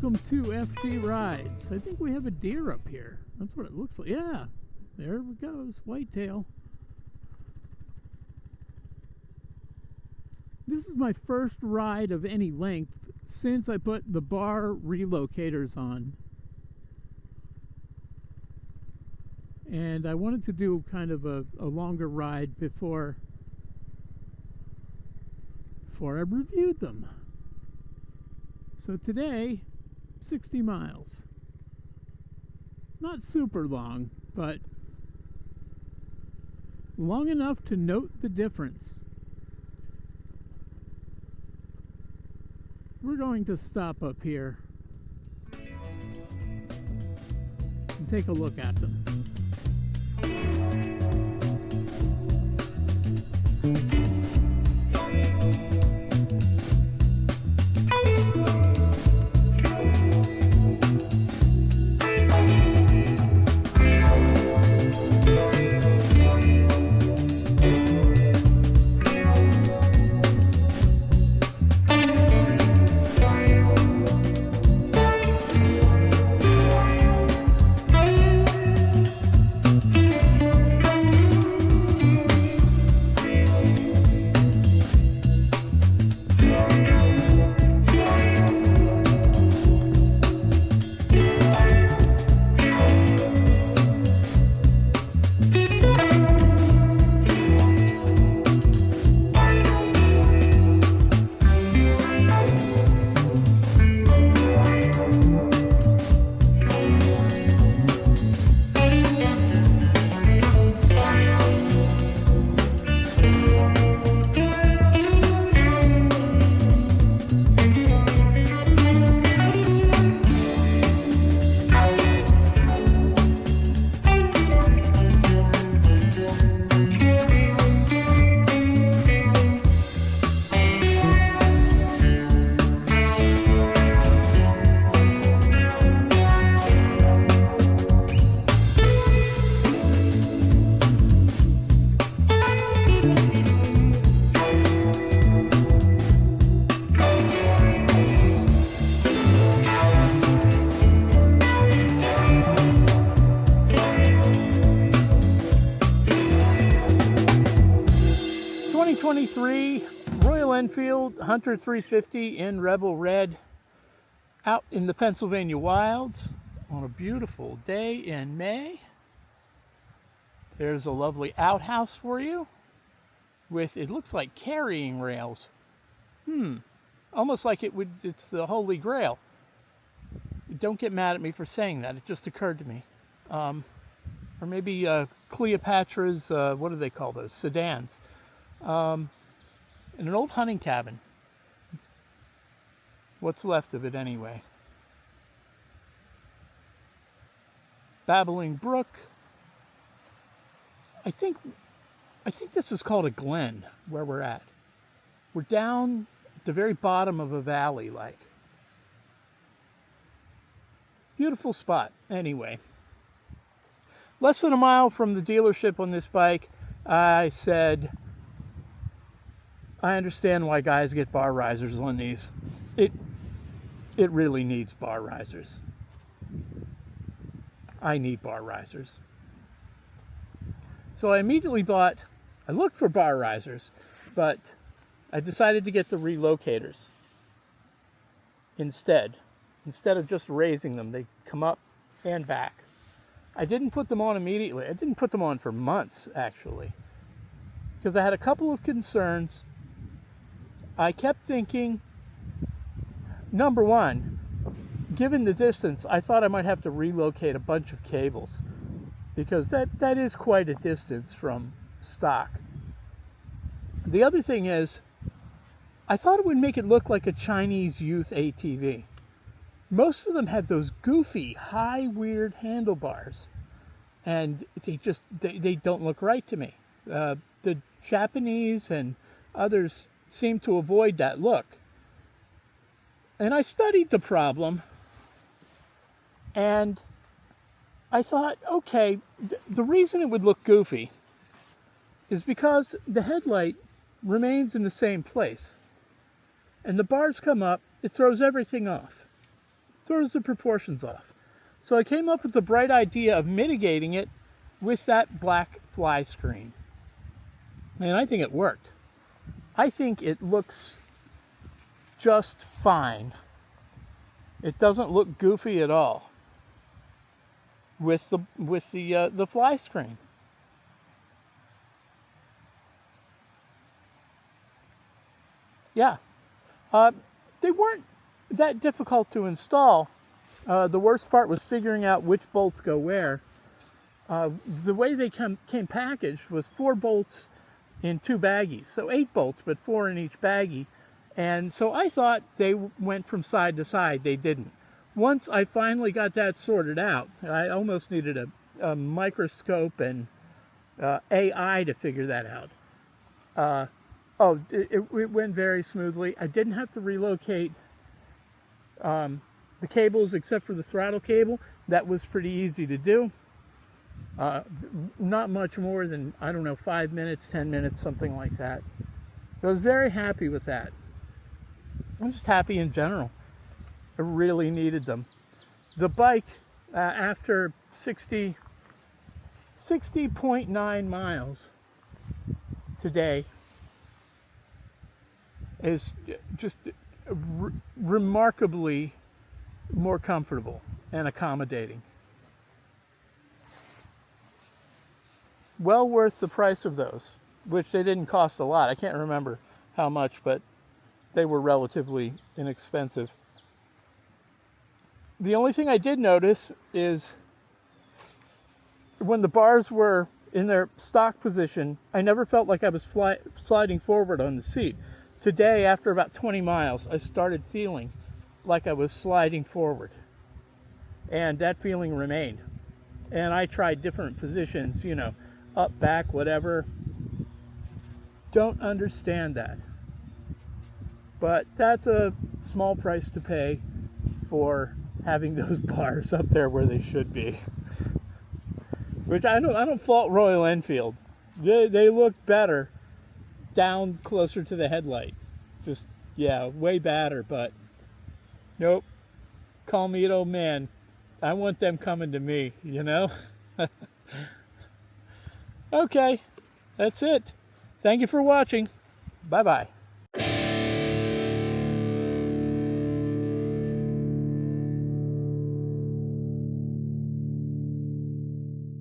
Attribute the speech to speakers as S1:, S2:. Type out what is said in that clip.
S1: welcome to FG Rides. I think we have a deer up here. That's what it looks like. Yeah, there it goes, whitetail. This is my first ride of any length since I put the bar relocators on. And I wanted to do kind of a longer ride before I reviewed them. So today, 60 miles. Not super long, but long enough to note the difference. We're going to stop up here and take a look at them. Royal Enfield Hunter 350 in Rebel Red out in the Pennsylvania wilds on a beautiful day in May. There's a lovely outhouse for you with, it looks like carrying rails. Almost like it's the Holy Grail. Don't get mad at me for saying that. It just occurred to me. Or maybe Cleopatra's, what do they call those? Sedans. In an old hunting cabin. What's left of it anyway. Babbling Brook. I think this is called a glen where we're at. We're down at the very bottom of a valley, like. Beautiful spot. Anyway. Less than a mile from the dealership on this bike, I said, I understand why guys get bar risers on these. It really needs bar risers. I need bar risers. So I immediately I looked for bar risers, but I decided to get the relocators instead. Instead of just raising them, they come up and back. I didn't put them on immediately. I didn't put them on for months, actually, because I had a couple of concerns. I kept thinking, number one, given the distance, I thought I might have to relocate a bunch of cables because that is quite a distance from stock. The other thing is, I thought it would make it look like a Chinese youth ATV. Most of them have those goofy, high, weird handlebars, and they don't look right to me. The Japanese and others seem to avoid that look. And I studied the problem, and I thought, okay, the reason it would look goofy is because the headlight remains in the same place. And the bars come up, it throws everything off. throws the proportions off. So I came up with the bright idea of mitigating it with that black fly screen. And I think it worked. I think it looks just fine. It doesn't look goofy at all with the fly screen. Yeah, they weren't that difficult to install. The worst part was figuring out which bolts go where. The way they came packaged was 4 bolts in 2 baggies, so 8 bolts, but 4 in each baggie. And so I thought they went from side to side. They didn't. Once I finally got that sorted out, I almost needed a microscope and AI to figure that out. It went very smoothly. I didn't have to relocate the cables except for the throttle cable. That was pretty easy to do. Not much more than, I don't know, 5 minutes, 10 minutes, something like that. I was very happy with that. I'm just happy in general. I really needed them. The bike, after 60.9 miles today, is just remarkably more comfortable and accommodating. Well worth the price of those, which they didn't cost a lot. I can't remember how much, but they were relatively inexpensive. The only thing I did notice is when the bars were in their stock position, I never felt like I was sliding forward on the seat. Today, after about 20 miles, I started feeling like I was sliding forward. And that feeling remained. And I tried different positions, up, back, whatever. Don't understand that. But that's a small price to pay for having those bars up there where they should be. Which I don't fault Royal Enfield. They look better down closer to the headlight. Just, yeah, way better, but nope. Call me an old man. I want them coming to me, Okay, that's it. Thank you for watching. Bye-bye.